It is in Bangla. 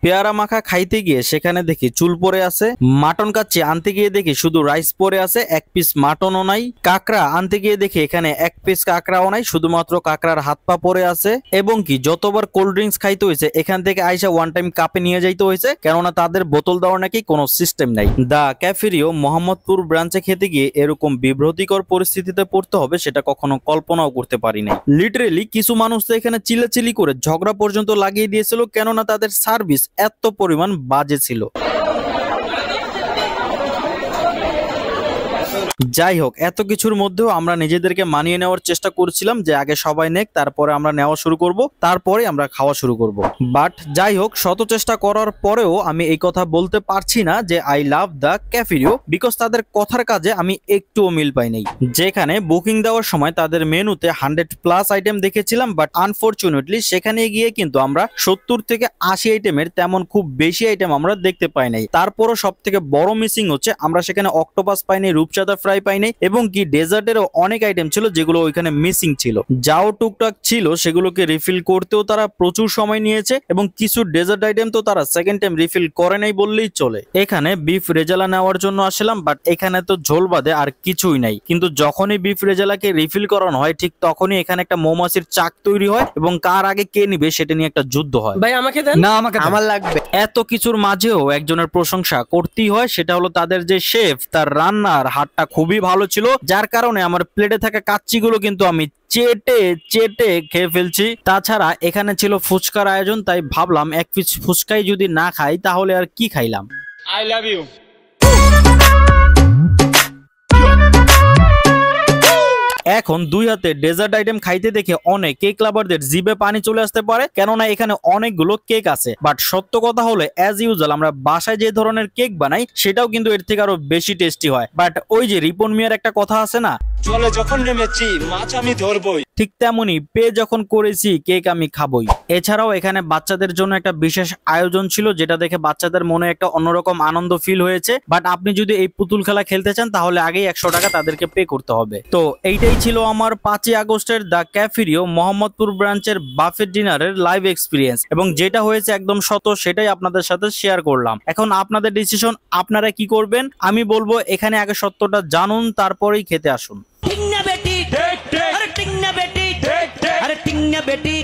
পেয়ারা মাখা খাইতে গিয়ে সেখানে দেখি চুল পড়ে আছে। মাটন কাচ্চি আনতে গিয়ে দেখি শুধু রাইস পড়ে আছে, এক পিস মাটনও নাই। কাঁকড়া আনতে গিয়ে দেখি এখানে এক পিস কাঁকড়াও নাই, শুধুমাত্র কাঁকড়ার হাত পা পড়ে আছে। এবং কি যতবার কোল্ড ড্রিঙ্কস খাইতে হয়েছে এখান থেকে আইসা ওয়ান টাইম কাপে নিয়ে যাইতে হয়েছে, কেননা তাদের বোতল দেওয়ার নাকি কোনো সিস্টেম নাই। দা ক্যাফেরিও মোহাম্মদপুর ব্রাঞ্চে খেতে গিয়ে এরকম বিব্রতিকর পরিস্থিতিতে পড়তে হবে সেটা কখনো কল্পনাও করতে পারি নাই। লিটারেলি কিছু মানুষ তো এখানে চিল্লাচিল্লি করে ঝগড়া পর্যন্ত লাগিয়ে দিয়েছিল, কেননা তাদের সার্ভিস এত পরিমাণ বাজে ছিল। যাই হোক, এত কিছুর মধ্যেও আমরা নিজেদেরকে মানিয়ে নেওয়ার চেষ্টা করছিলাম যে আগে সবাই নেক, তারপরে আমরা নেওয়া শুরু করব, তারপরে আমরা খাওয়া শুরু করব। বাট যাই হোক, শত চেষ্টা করার পরেও আমি এই কথা বলতে পারছি না যে আই লাভ দ্য ক্যাফেরিও, বিকজ তাদের কথার কাজে আমি একটুও মিল পাই নাই। যেখানে বুকিং দেওয়ার সময় তাদের মেনুতে 100+ আইটেম দেখেছিলাম, বাট আনফরচুনেটলি সেখানে গিয়ে কিন্তু আমরা 70 থেকে 80 আইটেমের তেমন খুব বেশি আইটেম আমরা দেখতে পাই নাই। তারপরও সব থেকে বড় মিসিং হচ্ছে আমরা সেখানে অক্টোপাস পাই নাই, রূপচাঁদা ফ্রাই পাই নাই, এবং কি ডেজার্টেরও অনেক আইটেম ছিল যেগুলো ওইখানে মিসিং ছিল। যাও টুকটাক ছিল সেগুলোকে রিফিল করতেও তারা প্রচুর সময় নিয়েছে, এবং কিছু ডেজার্ট আইটেম তো তারা সেকেন্ড টাইম রিফিল করে নাই বললেই চলে। এখানে বিফ রেজালা নেওয়ার জন্য আসলাম, বাট এখানে তো ঝোল বাদে আর কিছুই নাই। কিন্তু যখনই বিফ রেজালাকে রিফিল করানো হয় ঠিক তখনই এখানে একটা মৌমাছির চাক তৈরি হয়, এবং কার আগে কে নিবে সেটা নিয়ে একটা যুদ্ধ হয়। ভাই আমাকে দেন। না, আমাকে আমার লাগবে। এত কিছুর মাঝেও একজনের প্রশংসা করতেই হয়, সেটা হলো তাদের যে শেফ, তার রান্নার হাতটা খুবই ভালো ছিল, যার কারণে আমার প্লেটে থাকা কাচ্চিগুলো কিন্তু আমি চেটে চেটে খেয়ে ফেলছি। তাছাড়া এখানে ছিল ফুচকার আয়োজন, তাই ভাবলাম এক পিস ফুচকাই যদি না খাই তাহলে আর কি খাইলাম। I love you. এখন দুই হাতে ডেজার্ট আইটেম খাইতে দেখে অনেক কেক লাভারদের জিভে পানি চলে আসতে পারে, কেননা এখানে অনেকগুলো কেক আছে। বাট সত্য কথা হলো অ্যাজ ইউজুয়াল আমরা বাসায় যে ধরনের কেক বানাই সেটাও কিন্তু এর থেকে আরো বেশি টেস্টি হয়। বাট ওই যে রিপন মিয়ার একটা কথা আছে না, চলে যখন নেমেছি মাছ আমি ধরবই, ঠিক তেমনি পে যখন করেছি কেক আমি খাবই। এছাড়াও এখানে বাচ্চাদের জন্য একটা বিশেষ আয়োজন ছিল, যেটা দেখে বাচ্চাদের মনে একটা অন্যরকম আনন্দ ফিল হয়েছে। বাট আপনি যদি এই পুতুল খেলা খেলতে চান তাহলে আগেই 100 টাকা তাদেরকে পে করতে হবে। তো এইটাই ছিল আমার 5ই আগস্টের দ্য ক্যাফেরিও মোহাম্মদপুর ব্রাঞ্চের বাফেট ডিনারের লাইভ এক্সপিরিয়েন্স, এবং যেটা হয়েছে একদম সত্য সেটাই আপনাদের সাথে শেয়ার করলাম। এখন আপনাদের ডিসিশন, আপনারা কি করবেন। আমি বলবো এখানে আগে সত্যটা জানুন, তারপরেই খেতে আসুন। टिंगना बेटी, अरे टिंगना बेटी, अरे टिंगना बेटी।